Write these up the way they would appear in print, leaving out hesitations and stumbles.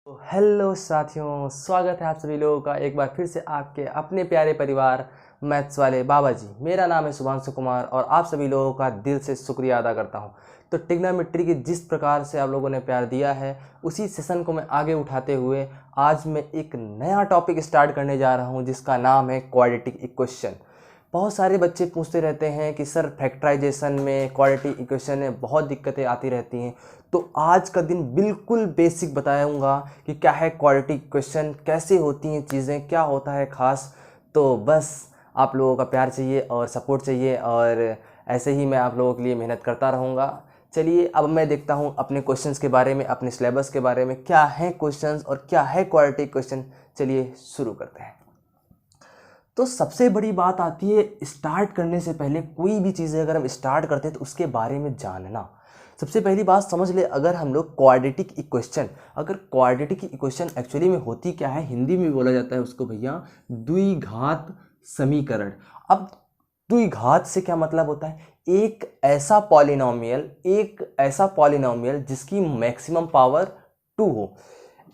तो हेलो साथियों, स्वागत है आप सभी लोगों का एक बार फिर से आपके अपने प्यारे परिवार मैथ्स वाले बाबा जी। मेरा नाम है शुभांशु कुमार और आप सभी लोगों का दिल से शुक्रिया अदा करता हूं। तो ट्रिग्नोमेट्री की जिस प्रकार से आप लोगों ने प्यार दिया है उसी सेशन को मैं आगे उठाते हुए आज मैं एक नया टॉपिक स्टार्ट करने जा रहा हूं जिसका नाम है क्वाड्रेटिक इक्वेशन। बहुत सारे बच्चे पूछते रहते हैं कि सर फैक्टराइजेशन में क्वाड्रेटिक इक्वेशन में बहुत दिक्कतें आती रहती हैं। तो आज का दिन बिल्कुल बेसिक बताऊंगा कि क्या है क्वाड्रेटिक इक्वेशन, कैसे होती हैं चीज़ें, क्या होता है ख़ास। तो बस आप लोगों का प्यार चाहिए और सपोर्ट चाहिए और ऐसे ही मैं आप लोगों के लिए मेहनत करता रहूँगा। चलिए अब मैं देखता हूँ अपने क्वेश्चंस के बारे में, अपने सिलेबस के बारे में, क्या है क्वेश्चंस और क्या है क्वाड्रेटिक इक्वेशन। चलिए शुरू करते हैं। तो सबसे बड़ी बात आती है स्टार्ट करने से पहले कोई भी चीज़ें अगर हम स्टार्ट करते हैं तो उसके बारे में जानना। सबसे पहली बात समझ ले, अगर हम लोग क्वाड्रेटिक इक्वेशन, अगर क्वाड्रेटिक इक्वेशन एक्चुअली में होती क्या है, हिंदी में बोला जाता है उसको भैया द्विघात समीकरण। अब द्विघात से क्या मतलब होता है, एक ऐसा पॉलिनोमियल जिसकी मैक्सिमम पावर 2 हो।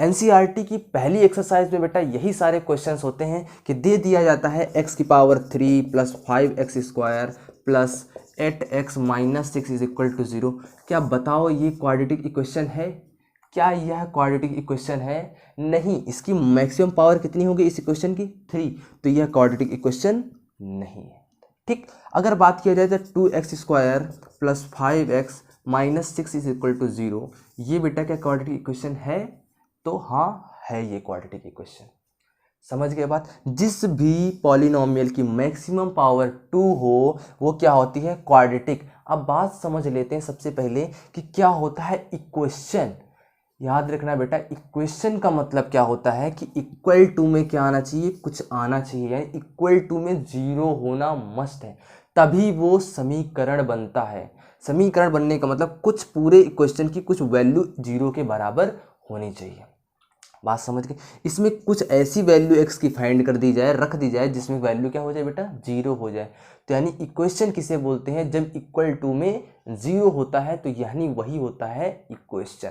एनसीईआरटी की पहली एक्सरसाइज में बेटा यही सारे क्वेश्चंस होते हैं कि दे दिया जाता है x की power 3 plus 5x square plus 8x minus 6 is equal to 0। क्या बताओ ये क्वाड्रेटिक इक्वेशन है? क्या यह क्वाड्रेटिक इक्वेशन है? नहीं। इसकी मैक्सिमम पावर कितनी होगी इस इक्वेशन की? 3। तो यह क्वाड्रेटिक इक्वेशन नहीं है। ठीक, अगर बात किया जाए तो 2x square plus 5x minus 6 is equal to 0, ये बेटा क्या क्वाड्रेटिक इक्वेशन है? तो हाँ है ये क्वाड्रेटिक इक्वेशन। समझ गए बात? जिस भी पॉलिनोमियल की मैक्सिमम पावर 2 हो वो क्या होती है? क्वाड्रेटिक। अब बात समझ लेते हैं सबसे पहले कि क्या होता है इक्वेशन। याद रखना बेटा, इक्वेशन का मतलब क्या होता है कि इक्वल टू में क्या आना चाहिए? कुछ आना चाहिए, यानी इक्वल टू में 0 होना मस्ट है, तभी वो समीकरण बनता है। समीकरण बनने का मतलब कुछ पूरे इक्वेशन की कुछ वैल्यू 0 के बराबर होनी चाहिए। बात समझ गए? इसमें कुछ ऐसी वैल्यू x की फाइंड कर दी जाए, रख दी जाए, जिसमें वैल्यू क्या हो जाए बेटा? 0 हो जाए। तो यानी इक्वेशन किसे बोलते हैं? जब इक्वल टू में 0 होता है तो यानी वही होता है इक्वेशन।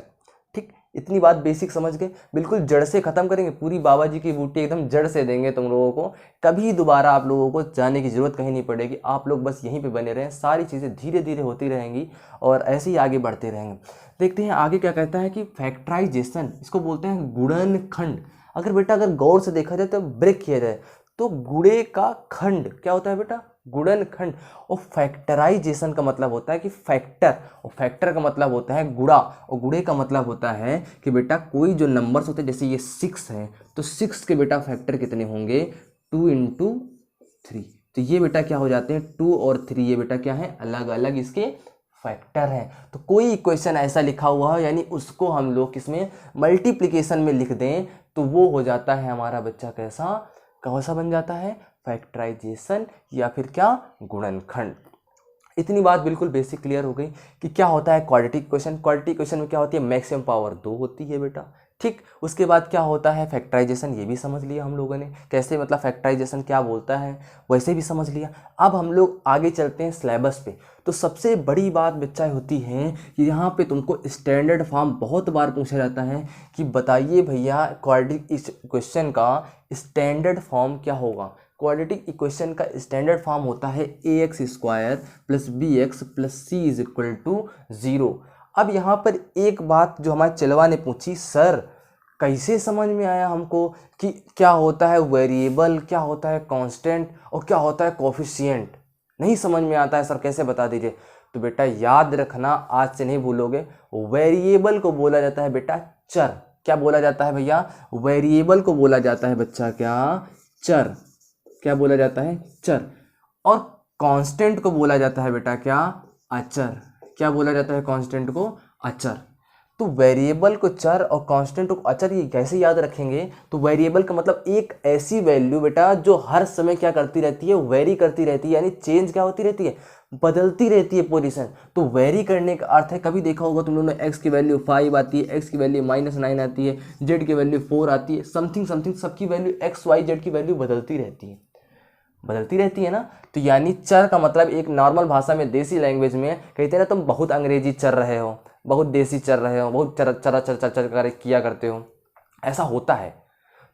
ठीक, इतनी बात बेसिक समझ गए? बिल्कुल जड़ से खत्म करेंगे, पूरी बाबा जी की बूटी एकदम जड़ से देंगे तुम लोगों को। कभी दोबारा आप लोगों को जाने की जरूरत कहीं नहीं पड़ेगी। आप लोग बस यहीं पे बने रहें, सारी चीज़ें धीरे धीरे होती रहेंगी और ऐसे ही आगे बढ़ते रहेंगे। देखते हैं आगे क्या कहता है कि फैक्टराइजेशन, इसको बोलते हैं गुणनखंड। अगर गौर से देखा जाए तो ब्रेक किया जाए तो गुणे का खंड क्या होता है बेटा? गुणनखंड। और फैक्टराइजेशन का मतलब होता है कि फैक्टर, और फैक्टर का मतलब होता है गुणा, और गुणे का मतलब होता है कि बेटा कोई जो नंबर्स होते हैं, जैसे ये 6 है तो 6 के बेटा फैक्टर कितने होंगे? 2 इंटू 3। तो ये बेटा क्या हो जाते हैं? 2 और 3, ये बेटा क्या है? अलग अलग इसके फैक्टर है। तो कोई इक्वेशन ऐसा लिखा हुआ है यानी उसको हम लोग किसमें? मल्टीप्लिकेशन में लिख दें तो वो हो जाता है हमारा बच्चा कैसा? कौन सा बन जाता है? फैक्टराइजेशन या फिर क्या? गुणनखंड। इतनी बात बिल्कुल बेसिक क्लियर हो गई कि क्या होता है क्वाड्रेटिक इक्वेशन। क्वाड्रेटिक इक्वेशन में क्या होती है? मैक्सिमम पावर 2 होती है बेटा। ठीक, उसके बाद क्या होता है? फैक्टराइजेशन। ये भी समझ लिया हम लोगों ने, कैसे मतलब फैक्टराइजेशन क्या बोलता है वैसे भी समझ लिया। अब हम लोग आगे चलते हैं सिलेबस पे। तो सबसे बड़ी बात बच्चा होती है कि यहाँ पे तुमको स्टैंडर्ड फॉर्म बहुत बार पूछा जाता है कि बताइए भैया क्वाड्रेटिक इक्वेशन का स्टैंडर्ड फॉर्म क्या होगा। क्वाड्रेटिक इक्वेशन का स्टैंडर्ड फॉर्म होता है ax square plus b x plus c is equal to 0। अब यहाँ पर एक बात जो हमारे चलवा ने पूछी, सर कैसे समझ में आया हमको कि क्या होता है वेरिएबल, क्या होता है कांस्टेंट और क्या होता है कोफिशिएंट? नहीं समझ में आता है सर, कैसे बता दीजिए। तो बेटा याद रखना, आज से नहीं भूलोगे, वेरिएबल को बोला जाता है बेटा चर। क्या बोला जाता है भैया? वेरिएबल को बोला जाता है बच्चा क्या? चर। क्या बोला जाता है? चर। और कांस्टेंट को बोला जाता है बेटा क्या? अचर। क्या बोला जाता है कांस्टेंट को? अचर। तो वेरिएबल को चर और कांस्टेंट को अचर, ये कैसे याद रखेंगे? तो वेरिएबल का मतलब एक ऐसी वैल्यू बेटा जो हर समय क्या करती रहती है? वेरी करती रहती है, यानी चेंज क्या होती रहती है? बदलती रहती है पोजीशन। तो वेरी करने का अर्थ है, कभी देखा होगा तुम लोगों ने x की वैल्यू 5 आती है, x की वैल्यू -9 आती है, z की वैल्यू 4 आती है, समथिंग समथिंग सबकी वैल्यू x y z की वैल्यू बदलती रहती है ना। तो यानी चर का मतलब एक नॉर्मल भाषा में, देसी लैंग्वेज में कहते हैं ना, तुम बहुत अंग्रेजी चर रहे हो, बहुत देसी चर रहे हो, बहुत चर चर चर चर चर किया करते हो, ऐसा होता है।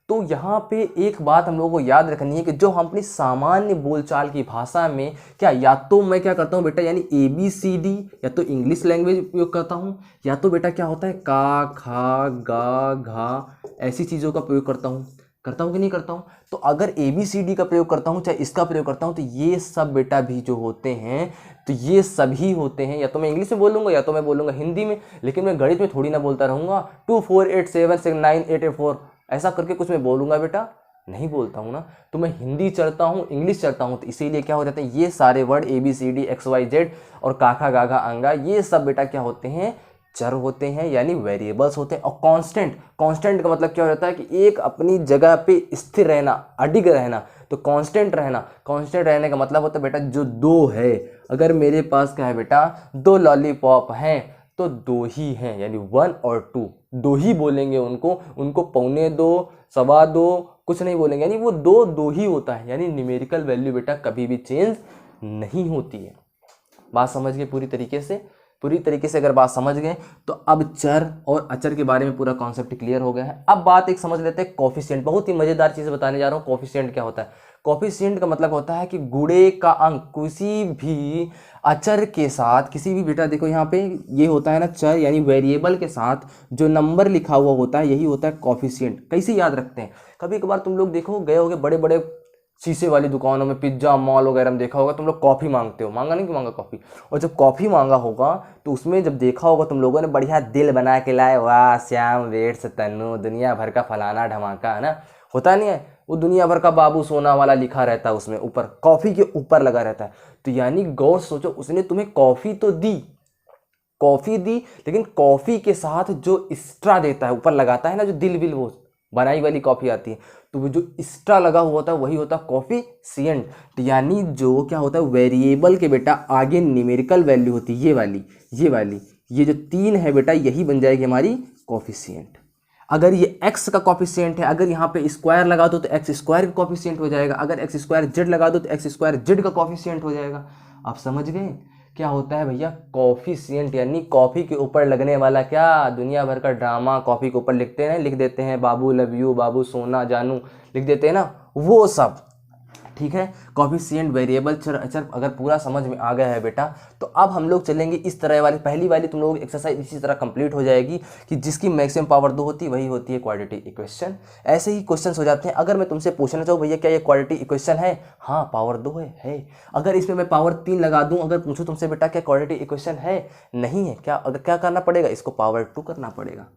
तो यहाँ पे एक बात हम लोगों को याद रखनी है कि जो हम अपनी सामान्य बोलचाल की भाषा में क्या, या तो मैं क्या करता हूँ बेटा, यानी ABCD, या तो इंग्लिश लैंग्वेज उपयोग करता हूँ, या तो बेटा क्या होता है का, खा, गा, घा, ऐसी चीज़ों का प्रयोग करता हूँ कि नहीं करता हूँ। तो अगर ABCD का प्रयोग करता हूँ, चाहे इसका प्रयोग करता हूँ, तो ये सब बेटा भी जो होते हैं, तो ये सभी होते हैं, या तो मैं इंग्लिश में बोलूँगा या तो मैं बोलूँगा हिंदी में, लेकिन मैं गणित में थोड़ी ना बोलता रहूँगा 2 4 8 7 6 9 8 8 4 ऐसा करके कुछ मैं बोलूँगा बेटा, नहीं बोलता हूँ ना। तो मैं हिंदी चढ़ता हूँ, इंग्लिश चढ़ता हूँ, तो इसीलिए क्या हो जाते हैं, ये सारे वर्ड ABCD XYZ और काखा गाघा अंगा, ये सब बेटा क्या होते हैं, चर होते हैं, यानी वेरिएबल्स होते हैं। और कांस्टेंट का मतलब क्या हो जाता है कि एक अपनी जगह पे स्थिर रहना, अडिग रहना। तो कांस्टेंट रहने का मतलब होता है बेटा जो दो है, अगर मेरे पास क्या है बेटा, 2 लॉलीपॉप हैं तो 2 ही हैं, यानी 1 और 2, 2 ही बोलेंगे उनको पौने 2, सवा 2 कुछ नहीं बोलेंगे, यानी वो 2 ही होता है, यानी न्यूमेरिकल वैल्यू बेटा कभी भी चेंज नहीं होती है। बात समझ गए पूरी तरीके से अगर बात समझ गए तो अब चर और अचर के बारे में पूरा कॉन्सेप्ट क्लियर हो गया है। अब बात एक समझ लेते हैं कोफिशिएंट। बहुत ही मजेदार चीज बताने जा रहा हूँ। कोफिशिएंट क्या होता है? कोफिशिएंट का मतलब होता है कि गुणे का अंक किसी भी अचर के साथ, किसी भी बेटा देखो यहाँ पे ये होता है ना चर यानी वेरिएबल के साथ जो नंबर लिखा हुआ होता है यही होता है कोफिशिएंट। कैसे याद रखते हैं? कभी कभार तुम लोग देखो गए होगे बड़े बड़े शीशे वाली दुकानों में, पिज्जा मॉल वगैरह में देखा होगा तुम लोग कॉफ़ी मांगते हो, मांगा नहीं कि मांगा कॉफ़ी, और जब कॉफ़ी मांगा होगा तो उसमें जब देखा होगा तुम लोगों ने बढ़िया दिल बना के लाए, वाह श्याम वेट्स तन्नू दुनिया भर का फलाना ढमाका, है ना, होता नहीं है, वो दुनिया भर का बाबू सोना वाला लिखा रहता है उसमें ऊपर, कॉफ़ी के ऊपर लगा रहता है। तो यानी गौर सोचो, उसने तुम्हें कॉफ़ी तो दी, लेकिन कॉफ़ी के साथ जो एक्स्ट्रा देता है ऊपर लगाता है ना, जो दिल विल वो बनाई वाली कॉफ़ी आती है, तो वो जो एक्स्ट्रा लगा हुआ होता है वही होता है कोफिशिएंट। तो यानी जो क्या होता है वेरिएबल के बेटा आगे न्यूमेरिकल वैल्यू होती है, ये जो 3 है बेटा यही बन जाएगी हमारी कोफिशिएंट। अगर ये x का कोफिशिएंट है, अगर यहाँ पे स्क्वायर लगा दो तो x स्क्वायर का कोफिशिएंट हो जाएगा, अगर x स्क्वायर जेड लगा दो तो x स्क्वायर जेड का कोफिशिएंट हो जाएगा। आप समझ गए क्या होता है भैया कोफिशिएंट? यानी कॉफी के ऊपर लगने वाला क्या, दुनिया भर का ड्रामा कॉफी के ऊपर लिख देते हैं, बाबू लव यू, बाबू सोना जानू लिख देते हैं ना, वो सब ठीक है। कोफिशिएंट, वेरिएबल, चर, अचर अगर पूरा समझ में आ गया है बेटा, तो अब हम लोग चलेंगे इस तरह वाली, पहली वाली तुम लोग एक्सरसाइज इसी तरह कंप्लीट हो जाएगी कि जिसकी मैक्सिमम पावर 2 होती है वही होती है क्वाड्रेटिक इक्वेशन। ऐसे ही क्वेश्चन हो जाते हैं। अगर मैं तुमसे पूछना चाहूँ भैया क्या ये क्वाड्रेटिक इक्वेशन है, हाँ पावर 2 है। अगर इसमें मैं पावर 3 लगा दूँ, अगर पूछूँ तुमसे बेटा क्या क्वाड्रेटिक इक्वेशन है, नहीं है, क्या अगर क्या करना पड़ेगा, इसको पावर 2 करना पड़ेगा,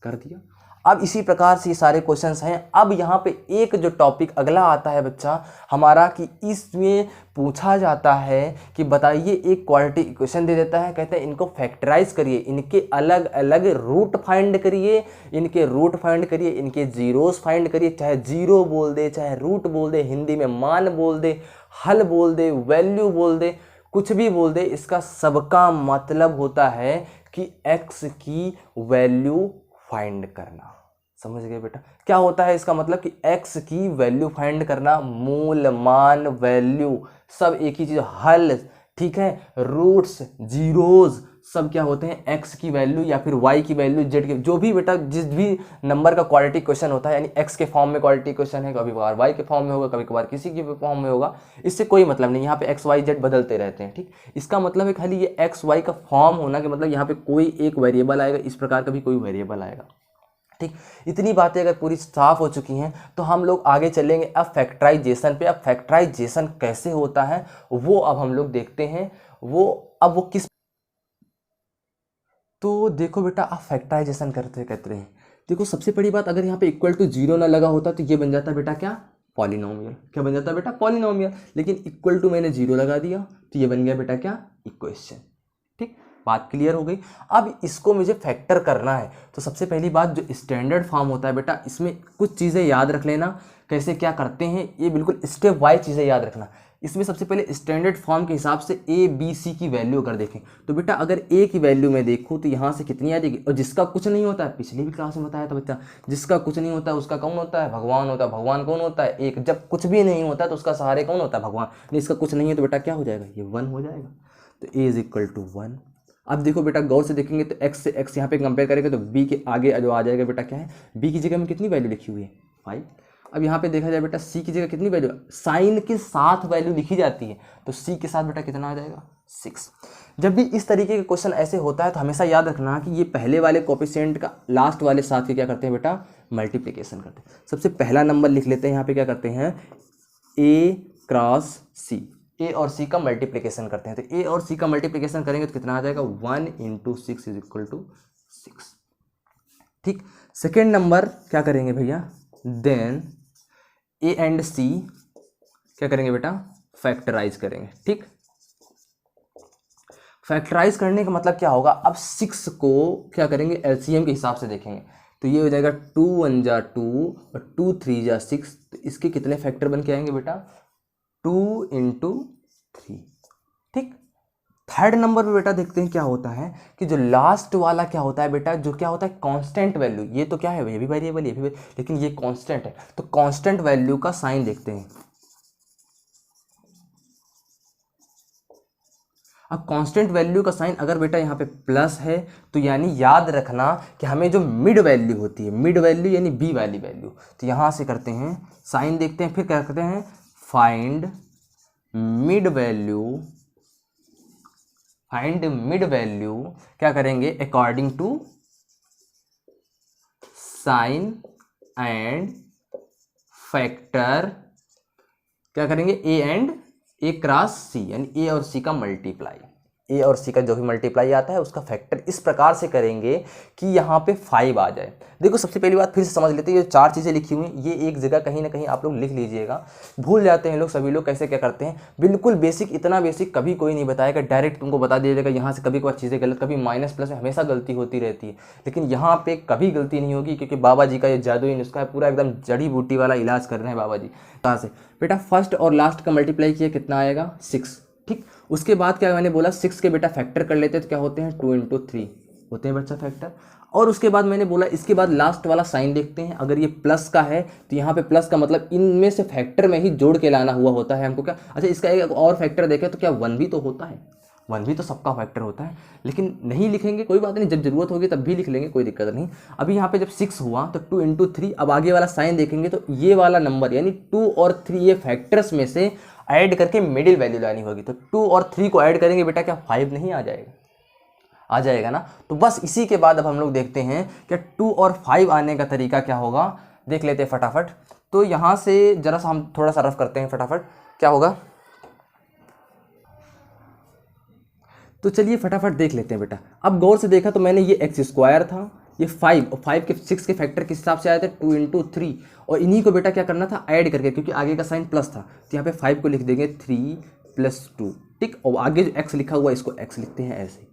कर दिया। अब इसी प्रकार से ये सारे क्वेश्चंस हैं। अब यहाँ पे एक जो टॉपिक अगला आता है बच्चा हमारा, कि इसमें पूछा जाता है कि बताइए एक क्वाड्रेटिक इक्वेशन दे देता है, कहते हैं इनको फैक्टराइज करिए, इनके अलग अलग रूट फाइंड करिए, इनके जीरोस फाइंड करिए, चाहे जीरो बोल दे, चाहे रूट बोल दे, हिंदी में मान बोल दे, हल बोल दे, वैल्यू बोल दे, कुछ भी बोल दे, इसका सबका मतलब होता है कि x की वैल्यू फाइंड करना। समझ गए बेटा? क्या होता है इसका मतलब कि x की वैल्यू फाइंड करना, मूल मान वैल्यू सब एक ही चीज, हल ठीक है, रूट्स जीरोज सब क्या होते हैं, x की वैल्यू या फिर y की वैल्यू, z की, जो भी बेटा जिस भी नंबर का क्वाड्रेटिक क्वेश्चन होता है, यानी x के फॉर्म में क्वाड्रेटिक क्वेश्चन है, कभी कभार y के फॉर्म में होगा, कभी कभार किसी के फॉर्म में होगा, इससे कोई मतलब नहीं, यहाँ पे x y z बदलते रहते हैं। ठीक, इसका मतलब है खाली ये x y का फॉर्म होना कि मतलब यहाँ पे कोई एक वेरिएबल आएगा, इस प्रकार का भी कोई वेरिएबल आएगा। ठीक, इतनी बातें अगर पूरी साफ हो चुकी हैं तो हम लोग आगे चलेंगे अब फैक्टराइजेशन पे। अब फैक्टराइजेशन कैसे होता है वो अब हम लोग देखते हैं, वो किस, तो देखो बेटा अब फैक्टराइजेशन कहते हैं, देखो सबसे बड़ी बात, अगर यहाँ पे इक्वल टू 0 ना लगा होता तो ये बन जाता बेटा क्या, पॉलिनोमियल। क्या बन जाता बेटा, पॉलिनोमियल। लेकिन इक्वल टू मैंने 0 लगा दिया तो ये बन गया बेटा क्या, इक्वेशन। ठीक, बात क्लियर हो गई। अब इसको मुझे फैक्टर करना है तो सबसे पहली बात जो स्टैंडर्ड फॉर्म होता है बेटा, इसमें कुछ चीज़ें याद रख लेना, कैसे क्या करते हैं, ये बिल्कुल स्टेप वाइज चीज़ें याद रखना। इसमें सबसे पहले स्टैंडर्ड फॉर्म के हिसाब से ए बी सी की वैल्यू अगर देखें तो बेटा अगर ए की वैल्यू मैं देखूँ तो यहाँ से कितनी आ जाएगी, और जिसका कुछ नहीं होता है, पिछली भी क्लास में बताया था बच्चा, जिसका कुछ नहीं होता है उसका कौन होता है, भगवान होता है। भगवान कौन होता है, एक। जब कुछ भी नहीं होता है तो उसका सहारे कौन होता है, भगवान। जिसका कुछ नहीं है तो बेटा क्या हो जाएगा, ये 1 हो जाएगा। तो ए इज इक्वल टू 1। अब देखो बेटा गौर से देखेंगे तो x से x यहाँ पे कंपेयर करेंगे तो b के आगे जो आ जाएगा बेटा क्या है, b की जगह में कितनी वैल्यू लिखी हुई है 5। अब यहाँ पे देखा जाए बेटा c की जगह कितनी वैल्यू, साइन के साथ वैल्यू लिखी जाती है, तो c के साथ बेटा कितना आ जाएगा 6। जब भी इस तरीके के क्वेश्चन ऐसे होता है तो हमेशा याद रखना कि ये पहले वाले कोफिशिएंट का लास्ट वाले साथ के क्या करते हैं बेटा, मल्टीप्लिकेशन करते हैं। सबसे पहला नंबर लिख लेते हैं, यहाँ पे क्या करते हैं a क्रॉस c, a और c का मल्टीप्लिकेशन करते हैं। तो a और c का मल्टीप्लिकेशन करेंगे तो कितना आ जाएगा 1 × 6 = 6। ठीक, सेकेंड नंबर क्या करेंगे भैया, देन a एंड c क्या करेंगे बेटा, फैक्टराइज करेंगे। ठीक, फैक्टराइज करने का मतलब क्या होगा, अब 6 को क्या करेंगे एलसीएम के हिसाब से देखेंगे, तो ये हो जाएगा 2 × 1 = 2 और 2 × 3 = 6। तो इसके कितने फैक्टर बन के आएंगे बेटा, 2 × 3। ठीक, थर्ड नंबर पे बेटा देखते हैं क्या होता है कि जो लास्ट वाला क्या होता है बेटा, जो क्या होता है कांस्टेंट वैल्यू। ये तो क्या है, ये भी वेरिएबल, ये भी लेकिन ये कांस्टेंट है, तो कांस्टेंट वैल्यू का साइन देखते हैं। अब कांस्टेंट वैल्यू का साइन अगर बेटा यहाँ पे प्लस है तो यानी याद रखना कि हमें जो मिड वैल्यू होती है, मिड वैल्यू यानी बी वाली वैल्यू, तो यहाँ से करते हैं साइन देखते हैं, फिर क्या करते हैं find mid value, find mid value क्या करेंगे according to sign and factor, क्या करेंगे ए एंड ए क्रॉस सी, यानी ए और सी का मल्टीप्लाई, ए और सी का जो भी मल्टीप्लाई आता है उसका फैक्टर इस प्रकार से करेंगे कि यहाँ पे 5 आ जाए। देखो सबसे पहली बात फिर से समझ लेते हैं, ये 4 चीज़ें लिखी हुई हैं, ये एक जगह कहीं ना कहीं आप लोग लिख लीजिएगा, भूल जाते हैं लोग, सभी लोग कैसे क्या करते हैं, बिल्कुल बेसिक, इतना बेसिक कभी कोई नहीं बताएगा, डायरेक्ट तुमको बता दिया जाएगा यहाँ से, कभी कभार चीज़ें गलत, कभी माइनस प्लस में हमेशा गलती होती रहती है, लेकिन यहाँ पे कभी गलती नहीं होगी, क्योंकि बाबा जी का ये जादुई नुस्खा है, पूरा एकदम जड़ी बूटी वाला इलाज कर रहे हैं बाबा जी। कहाँ से बेटा, फर्स्ट और लास्ट का मल्टीप्लाई किया कितना आएगा 6। ठीक, उसके बाद क्या मैंने बोला 6 के बेटा फैक्टर कर लेते हैं, तो क्या होते हैं 2 × 3 होते हैं बच्चा फैक्टर। और उसके बाद मैंने बोला इसके बाद लास्ट वाला साइन देखते हैं, अगर ये प्लस का है तो यहाँ पे प्लस का मतलब इनमें से फैक्टर में ही जोड़ के लाना हुआ होता है हमको। क्या अच्छा, इसका एक और फैक्टर देखें तो क्या 1 भी तो होता है, 1 भी तो सबका फैक्टर होता है, लेकिन नहीं लिखेंगे कोई बात नहीं, जब जरूरत होगी तब भी लिख लेंगे, कोई दिक्कत नहीं। अभी यहाँ पे जब 6 हुआ तो 2 × 3, अब आगे वाला साइन देखेंगे तो ये वाला नंबर यानी 2 और 3 ये फैक्टर्स में से ऐड करके मिडिल वैल्यू लानी होगी, तो 2 और 3 को ऐड करेंगे बेटा, क्या 5 नहीं आ जाएगा, आ जाएगा ना। तो बस इसी के बाद अब हम लोग देखते हैं कि 2 और 5 आने का तरीका क्या होगा, देख लेते हैं फटाफट। तो यहाँ से जरा सा हम थोड़ा सा रफ करते हैं फटाफट, क्या होगा, तो चलिए फटाफट देख लेते हैं बेटा। अब गौर से देखा तो मैंने ये x² था, ये 5 और 5 के 6 के फैक्टर किस हिसाब से आए थे 2 × 3, और इन्हीं को बेटा क्या करना था ऐड करके, क्योंकि आगे का साइन प्लस था, तो यहाँ पे 5 को लिख देंगे 3 + 2। ठीक, और आगे जो x लिखा हुआ है इसको x लिखते हैं ऐसे,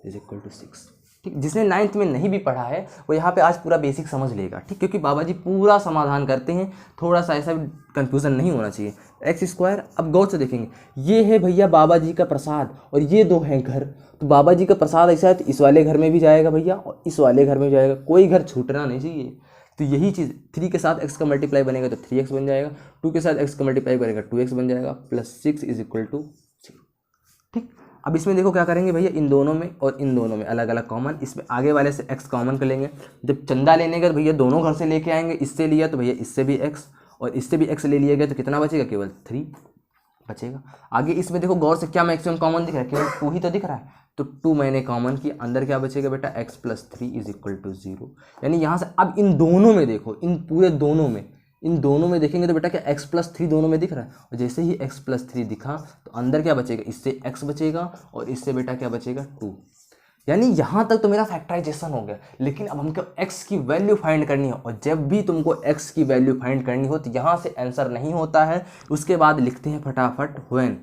= 6। ठीक, जिसने 9th में नहीं भी पढ़ा है वो यहाँ पे आज पूरा बेसिक समझ लेगा। ठीक, क्योंकि बाबा जी पूरा समाधान करते हैं, थोड़ा सा ऐसा भी कन्फ्यूज़न नहीं होना चाहिए। x², अब गौर से देखेंगे ये है भैया बाबा जी का प्रसाद और ये 2 हैं घर, तो बाबा जी का प्रसाद ऐसा है तो इस वाले घर में भी जाएगा भैया और इस वाले घर में जाएगा, कोई घर छूटना नहीं चाहिए। तो यही चीज़ 3 के साथ x का मल्टीप्लाई बनेगा तो 3x बन जाएगा, 2 के साथ x का मल्टीप्लाई बनेगा 2x बन जाएगा, +6 = 0। ठीक, अब इसमें देखो क्या करेंगे भैया, इन दोनों में और इन दोनों में अलग अलग कॉमन, इसमें आगे वाले से x कॉमन कर लेंगे। जब चंदा लेने का तो भैया दोनों घर से लेके आएंगे, इससे लिया तो भैया इससे भी x और इससे भी x ले लिया गया, तो कितना बचेगा, केवल 3 बचेगा। आगे इसमें देखो गौर से क्या मैक्सिमम कॉमन दिख रहा है, केवल 2 ही तो दिख रहा है, तो 2 मैंने कॉमन किया, अंदर क्या बचेगा बेटा x + 3 = 0। यानी यहाँ से अब इन दोनों में देखो, इन पूरे दोनों में, इन दोनों में देखेंगे तो बेटा क्या x + 3 दोनों में दिख रहा है, और जैसे ही x + 3 दिखा तो अंदर क्या बचेगा, इससे x बचेगा और इससे बेटा क्या बचेगा 2। यानी यहाँ तक तो मेरा फैक्टराइजेशन हो गया, लेकिन अब हमको x की वैल्यू फाइंड करनी है, और जब भी तुमको x की वैल्यू फाइंड करनी हो तो यहाँ से आंसर नहीं होता है। उसके बाद लिखते हैं फटाफट व्हेन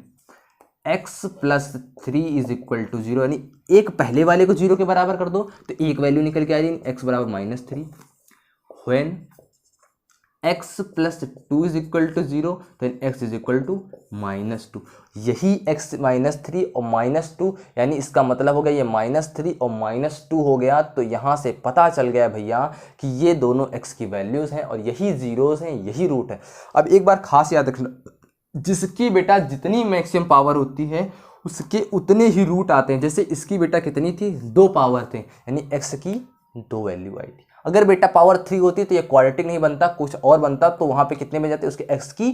x + 3 = 0, यानी एक पहले वाले को 0 के बराबर कर दो तो एक वैल्यू निकल के आ जाएगी x = -3। When x + 2 = 0 then x = -2। यही x -3 और -2 यानी इसका मतलब हो गया ये -3 और -2 हो गया, तो यहाँ से पता चल गया भैया कि ये दोनों x की वैल्यूज़ हैं और यही जीरोज़ हैं, यही रूट है। अब एक बार खास याद रखना, जिसकी बेटा जितनी मैक्सिमम पावर होती है उसके उतने ही रूट आते हैं। जैसे इसकी बेटा कितनी थी, 2 पावर थे, यानी x की 2 वैल्यू आई थी। अगर बेटा पावर 3 होती तो ये क्वाड्रेटिक नहीं बनता, कुछ और बनता, तो वहाँ पे कितने में जाते, उसके x की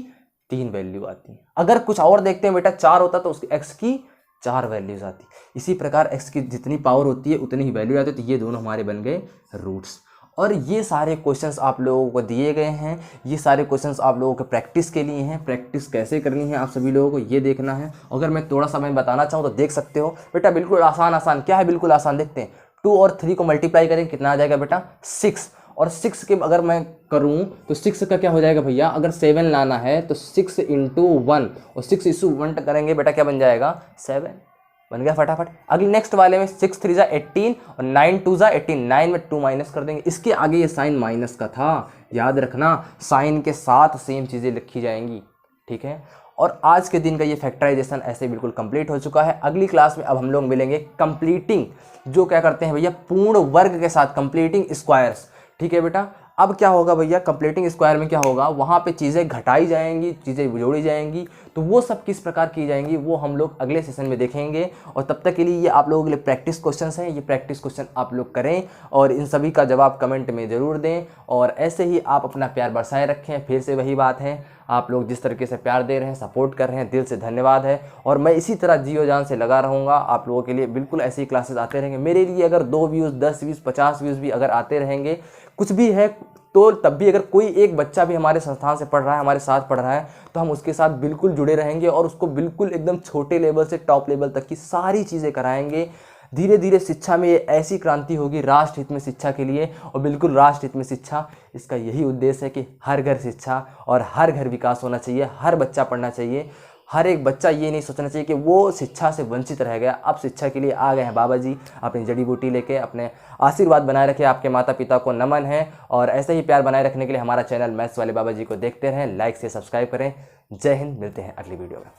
3 वैल्यू आती। अगर कुछ और देखते हैं बेटा 4 होता तो उसके x की 4 वैल्यूज आती। इसी प्रकार x की जितनी पावर होती है उतनी ही वैल्यू आती है। तो ये दोनों हमारे बन गए रूट्स। और ये सारे क्वेश्चंस आप लोगों को दिए गए हैं, ये सारे क्वेश्चंस आप लोगों के प्रैक्टिस के लिए हैं। प्रैक्टिस कैसे करनी है आप सभी लोगों को ये देखना है। अगर मैं थोड़ा सा मैं बताना चाहूँ तो देख सकते हो बेटा, बिल्कुल आसान आसान। क्या है बिल्कुल आसान, देखते हैं। 2 और 3 को मल्टीप्लाई करें कितना आ जाएगा बेटा, 6। और 6 के अगर मैं करूं तो 6 का क्या हो जाएगा भैया, अगर 7 लाना है तो 6 इंटू 1 और 6 इंटू 1 करेंगे बेटा, क्या बन जाएगा, 7 बन गया फटाफट। अगले नेक्स्ट वाले में 6 3 जा 18 और 9 2 जा 18, 9 में 2 माइनस कर देंगे। इसके आगे ये साइन माइनस का था, याद रखना, साइन के साथ सेम चीज़ें लिखी जाएंगी, ठीक है। और आज के दिन का ये फैक्टराइजेशन ऐसे बिल्कुल कंप्लीट हो चुका है। अगली क्लास में अब हम लोग मिलेंगे कंप्लीटिंग, जो क्या करते हैं भैया, पूर्ण वर्ग के साथ कंप्लीटिंग स्क्वायर्स, ठीक है बेटा। अब क्या होगा भैया, कंप्लीटिंग स्क्वायर में क्या होगा, वहाँ पे चीज़ें घटाई जाएंगी, चीज़ें जोड़ी जाएंगी, तो वो सब किस प्रकार की जाएंगी वो हम लोग अगले सेशन में देखेंगे। और तब तक के लिए ये आप लोगों के लिए प्रैक्टिस क्वेश्चंस हैं, ये प्रैक्टिस क्वेश्चन आप लोग करें और इन सभी का जवाब कमेंट में ज़रूर दें। और ऐसे ही आप अपना प्यार बरसाए रखें। फिर से वही बात है, आप लोग जिस तरीके से प्यार दे रहे हैं, सपोर्ट कर रहे हैं, दिल से धन्यवाद है। और मैं इसी तरह जियो जान से लगा रहूँगा आप लोगों के लिए, बिल्कुल ऐसी क्लासेस आते रहेंगे मेरे लिए। अगर 2 व्यूज़ 10 व्यूज़ 50 व्यूज़ भी अगर आते रहेंगे, कुछ भी है, तो तब भी अगर कोई एक बच्चा भी हमारे संस्थान से पढ़ रहा है, हमारे साथ पढ़ रहा है, तो हम उसके साथ बिल्कुल जुड़े रहेंगे और उसको बिल्कुल एकदम छोटे लेवल से टॉप लेवल तक की सारी चीज़ें कराएंगे। धीरे धीरे शिक्षा में ये ऐसी क्रांति होगी राष्ट्र हित में शिक्षा के लिए, और बिल्कुल राष्ट्र हित में शिक्षा, इसका यही उद्देश्य है कि हर घर शिक्षा और हर घर विकास होना चाहिए, हर बच्चा पढ़ना चाहिए। हर एक बच्चा ये नहीं सोचना चाहिए कि वो शिक्षा से वंचित रह गया। अब शिक्षा के लिए आ गए हैं बाबा जी अपनी जड़ी बूटी लेके। अपने आशीर्वाद बनाए रखें, आपके माता पिता को नमन है। और ऐसे ही प्यार बनाए रखने के लिए हमारा चैनल मैथ्स वाले बाबा जी को देखते रहें, लाइक से सब्सक्राइब करें। जय हिंद, मिलते हैं अगली वीडियो में।